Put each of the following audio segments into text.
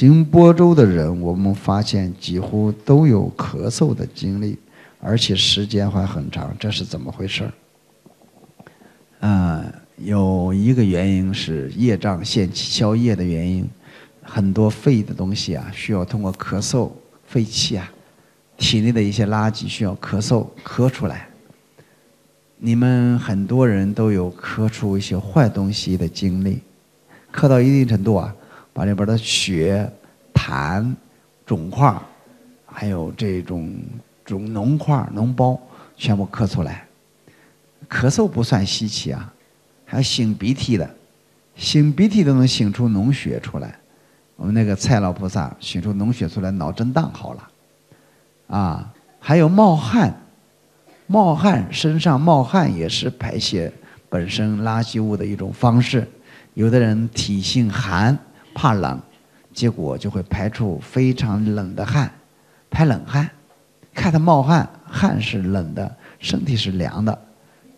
行播州的人，我们发现几乎都有咳嗽的经历，而且时间还很长，这是怎么回事？有一个原因是业障现起消业的原因，很多废的东西啊，需要通过咳嗽废气啊，体内的一些垃圾需要咳嗽咳出来。你们很多人都有咳出一些坏东西的经历，咳到一定程度啊，把里边的血、痰、肿块，还有这种脓块、脓包全部咳出来。咳嗽不算稀奇啊，还有擤鼻涕的，擤鼻涕都能擤出脓血出来。我们那个蔡老菩萨擤出脓血出来，脑震荡好了。还有冒汗，身上冒汗也是排泄本身垃圾物的一种方式。有的人体性寒，怕冷，结果就会排出非常冷的汗，排冷汗。看他冒汗，汗是冷的，身体是凉的。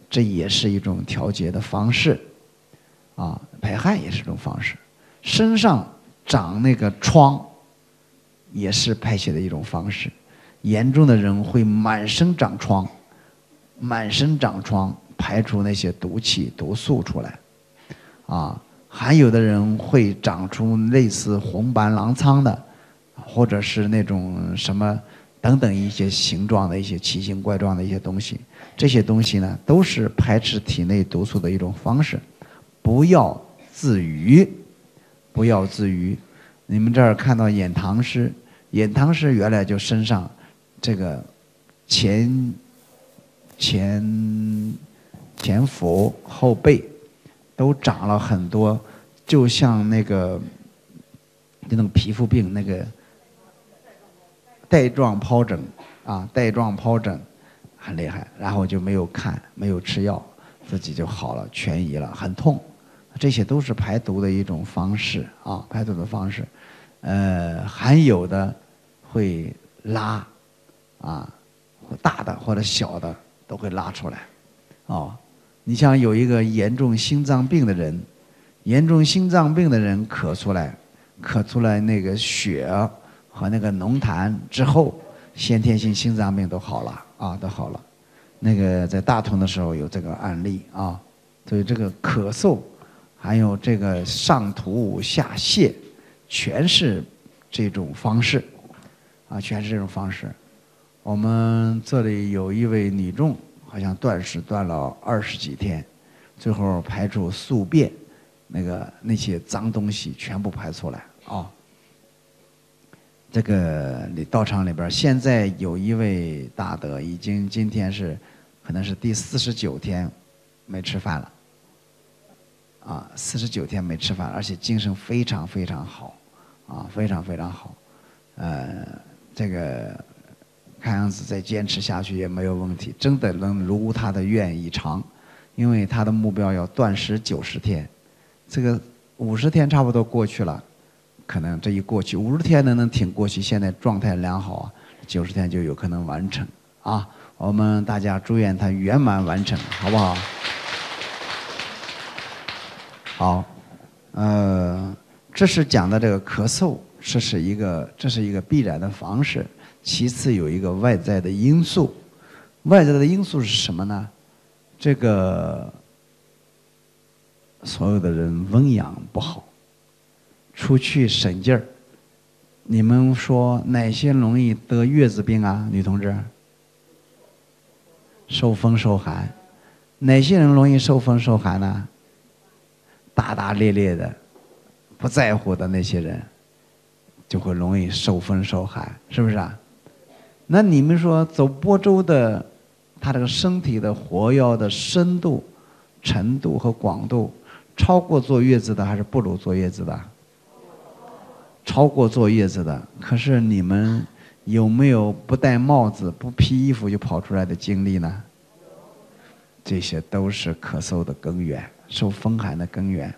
这也是一种调节的方式，排汗也是一种方式。身上长那个疮，也是排泄的一种方式。严重的人会满身长疮，排出那些毒气、毒素出来，还有的人会长出类似红斑狼疮的，或者是那种什么等等一些形状的一些奇形怪状的一些东西。这些东西呢，都是排斥体内毒素的一种方式。不要自娱，不要自娱。你们这儿看到眼唐诗，眼唐诗原来就身上这个前腹后背都长了很多，就像那种皮肤病那个带状疱疹带状疱疹很厉害，然后就没有看，没有吃药，自己就好了，痊愈了，很痛。这些都是排毒的一种方式排毒的方式。还有的会拉大的或者小的都会拉出来。你像有一个严重心脏病的人，咳出来那个血和那个脓痰之后，先天性心脏病都好了都好了。那个在大同的时候有这个案例所以这个咳嗽，还有这个上吐下泻，全是这种方式全是这种方式。我们这里有一位女众，好像断食断了20几天，最后排出宿便，那些脏东西全部排出来这个道场里边，现在有一位大德，已经今天可能是第49天没吃饭了，49天没吃饭，而且精神非常非常好非常非常好。这个看样子再坚持下去也没有问题，真的能如他的愿以偿。因为他的目标要断食90天，这个50天差不多过去了，可能这一过去50天能挺过去，现在状态良好90天就有可能完成我们大家祝愿他圆满完成，好不好？好，这是讲的这个咳嗽，这是一个必然的方式。其次有一个外在的因素，外在的因素是什么呢？这个所有的人温养不好，出去省劲儿。你们说哪些容易得月子病女同志？受风受寒。哪些人容易受风受寒呢？大大咧咧的不在乎的那些人就会容易受风受寒，是不是那你们说走播州的，他这个身体的活跃的深度、程度和广度，超过坐月子的还是不如坐月子的？超过坐月子的。可是你们有没有不戴帽子、不披衣服就跑出来的经历呢？这些都是咳嗽的根源，受风寒的根源。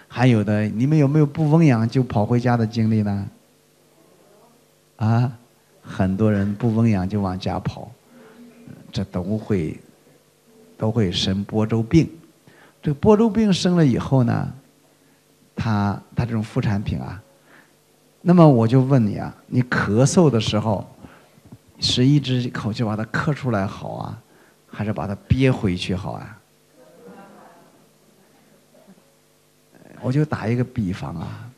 还有的，你们有没有不温养就跑回家的经历呢？很多人不温养就往家跑，这都会生播州病。这个播州病生了以后呢，它这种副产品那么我就问你啊，你咳嗽的时候，是一直一口气把它咳出来好啊，还是把它憋回去好啊？我就打一个比方啊，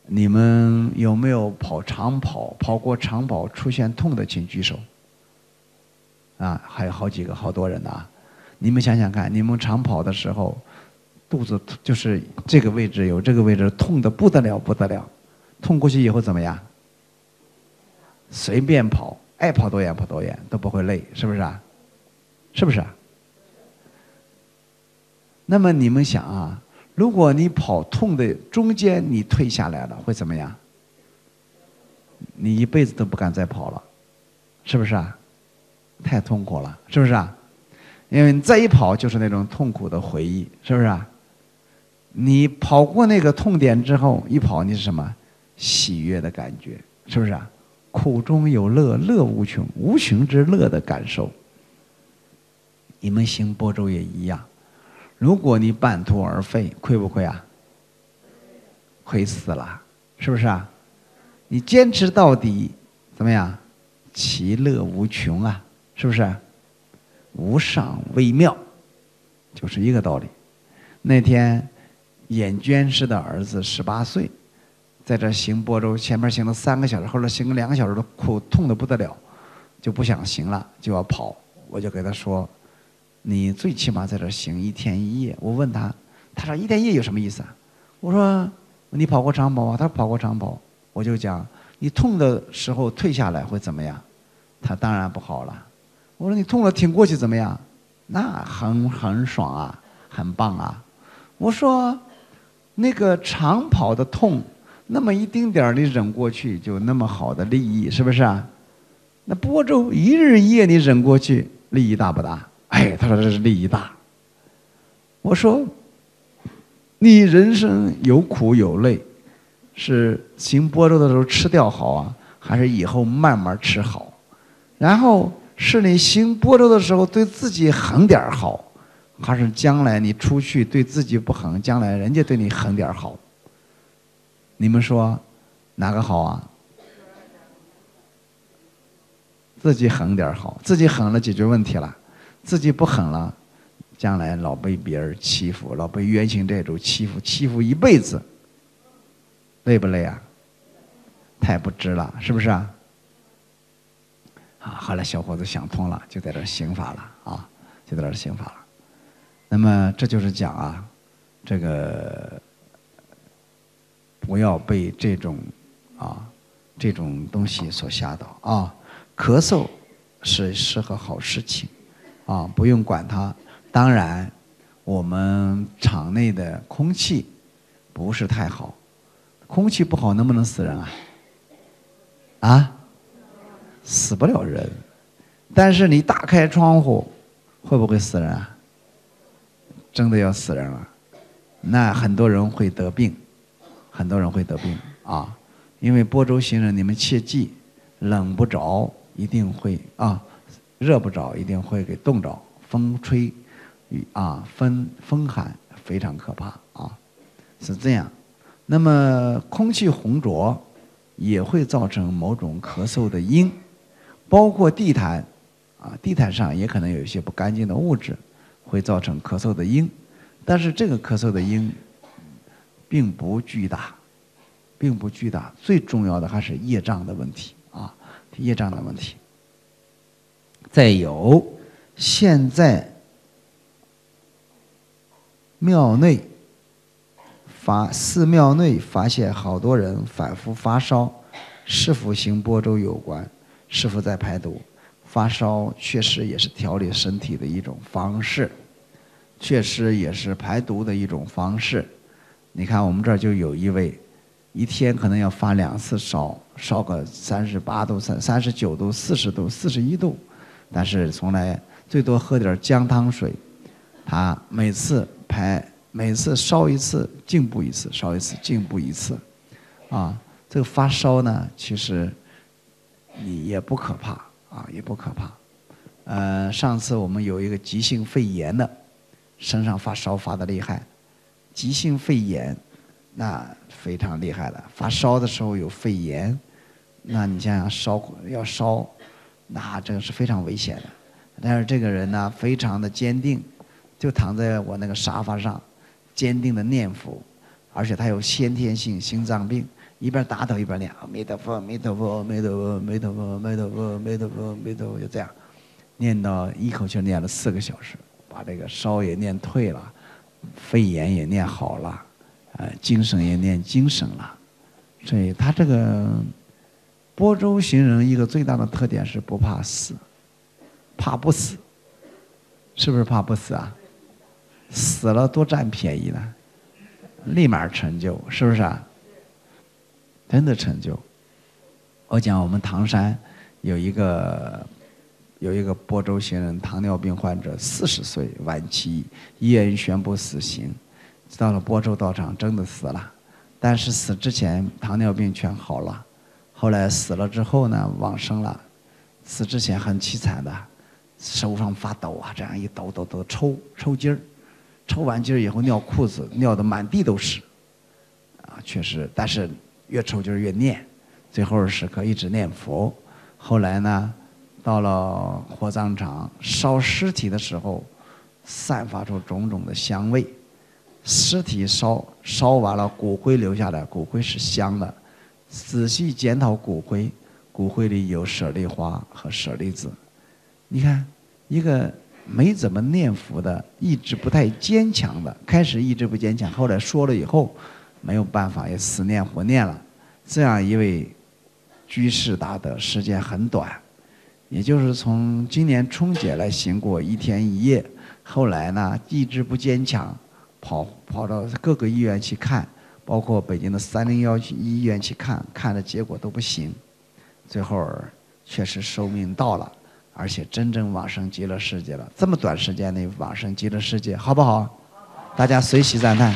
你们有没有长跑，跑过长跑出现痛的，请举手。啊，还有好几个，好多人呢、啊。你们想想看，你们长跑的时候，肚子就是这个位置有这个位置痛的不得了不得了，痛过去以后怎么样？随便跑，爱跑多远跑多远都不会累，是不是啊？是不是啊？那么你们想啊，如果你跑痛的中间你退下来了，会怎么样？你一辈子都不敢再跑了，是不是啊？太痛苦了，是不是啊？因为你再一跑就是那种痛苦的回忆，是不是啊？你跑过那个痛点之后，一跑你是什么？喜悦的感觉，是不是啊？苦中有乐，乐无穷，无穷之乐的感受。你们行般舟也一样，如果你半途而废，亏不亏啊？亏死了，是不是啊？你坚持到底，怎么样？其乐无穷啊！是不是？无上微妙，就是一个道理。那天，眼绢师的儿子18岁，在这行般舟，前面行了3个小时，后来行了2个小时，都痛得不得了，就不想行了，就要跑。我就给他说：“你最起码在这行1天1夜。”我问他，他说1天1夜有什么意思啊？我说你跑过长跑啊？他说跑过长跑。我就讲你痛的时候退下来会怎么样？他当然不好了。我说你痛了挺过去怎么样？那很爽啊，很棒啊。我说那个长跑的痛，那么一丁点儿你忍过去，就那么好的利益，是不是啊？那般舟1日1夜你忍过去，利益大不大？哎，他说这是利益大。我说你人生有苦有累，是行般舟的时候吃掉好啊，还是以后慢慢吃好？然后是你行般舟的时候对自己狠点好，还是将来你出去对自己不狠，将来人家对你狠点好？你们说哪个好啊？自己狠点好，自己狠了解决问题了，自己不狠了，将来老被别人欺负，老被冤亲债主欺负一辈子，累不累啊？太不值了，是不是啊？后来小伙子想通了，就在这儿行法了啊，就在这儿行法了。那么这就是讲啊，这个不要被这种东西所吓到啊。咳嗽是个好事情啊，不用管它。当然，我们场内的空气不是太好，空气不好能不能死人啊？啊？死不了人，但是你打开窗户，会不会死人啊？真的要死人了，那很多人会得病，很多人会得病啊！因为般舟行人，你们切记，冷不着一定会啊，热不着一定会给冻着，风吹啊，风寒非常可怕啊，是这样。那么空气浑浊也会造成某种咳嗽的因。包括地毯，地毯上也可能有一些不干净的物质，会造成咳嗽的因。但是这个咳嗽的因并不巨大，并不巨大。最重要的还是业障的问题啊，业障的问题。再有，现在寺庙内发现好多人反复发烧，是否行般舟有关？是否在排毒？发烧确实也是调理身体的一种方式，确实也是排毒的一种方式。你看我们这儿就有一位，一天可能要发2次烧，烧个38度、39度、40度、41度，但是从来最多喝点姜汤水。他每次烧一次，进步一次，烧一次，进步一次，啊，这个发烧呢，其实也不可怕啊，也不可怕。上次我们有一个急性肺炎的，身上发烧发得厉害，急性肺炎，那非常厉害的。发烧的时候有肺炎，那你想想烧，那这个是非常危险的。但是这个人呢，非常的坚定，就躺在我那个沙发上，坚定的念佛，而且他有先天性心脏病，一边打盹一边念阿弥陀佛，阿弥陀佛，阿弥陀佛，阿弥陀佛，阿弥陀佛，阿弥陀佛，阿弥陀佛，就这样，念到一口气念了4个小时，把这个烧也念退了，肺炎也念好了，精神也念精神了。所以他这个波州行人一个最大的特点是不怕死，怕不死，是不是怕不死啊？死了多占便宜呢，立马成就，是不是啊？真的成就。我讲我们唐山有一个波州行人，糖尿病患者，40岁晚期，医院宣布死刑，到了波州道场真的死了，但是死之前糖尿病全好了，后来死了之后呢往生了，死之前很凄惨的，手上发抖啊，这样一抖抽筋儿，抽完筋儿以后尿裤子，尿得满地都是，确实，但是越抽筋儿越念，最后时刻一直念佛。后来呢，到了火葬场烧尸体的时候，散发出种种的香味。尸体烧完了，骨灰留下来，骨灰是香的。仔细检讨骨灰，骨灰里有舍利花和舍利子。你看，一个没怎么念佛的，意志不太坚强的，开始意志不坚强，后来说了以后，没有办法，也死念活念了。这样一位居士大德，时间很短，也就是从今年春节来行过1天1夜，后来呢意志不坚强，跑到各个医院去看，包括北京的301医院去看的结果都不行，最后确实寿命到了，而且真正往生极乐世界了。这么短时间内往生极乐世界，好不好？大家随喜赞叹。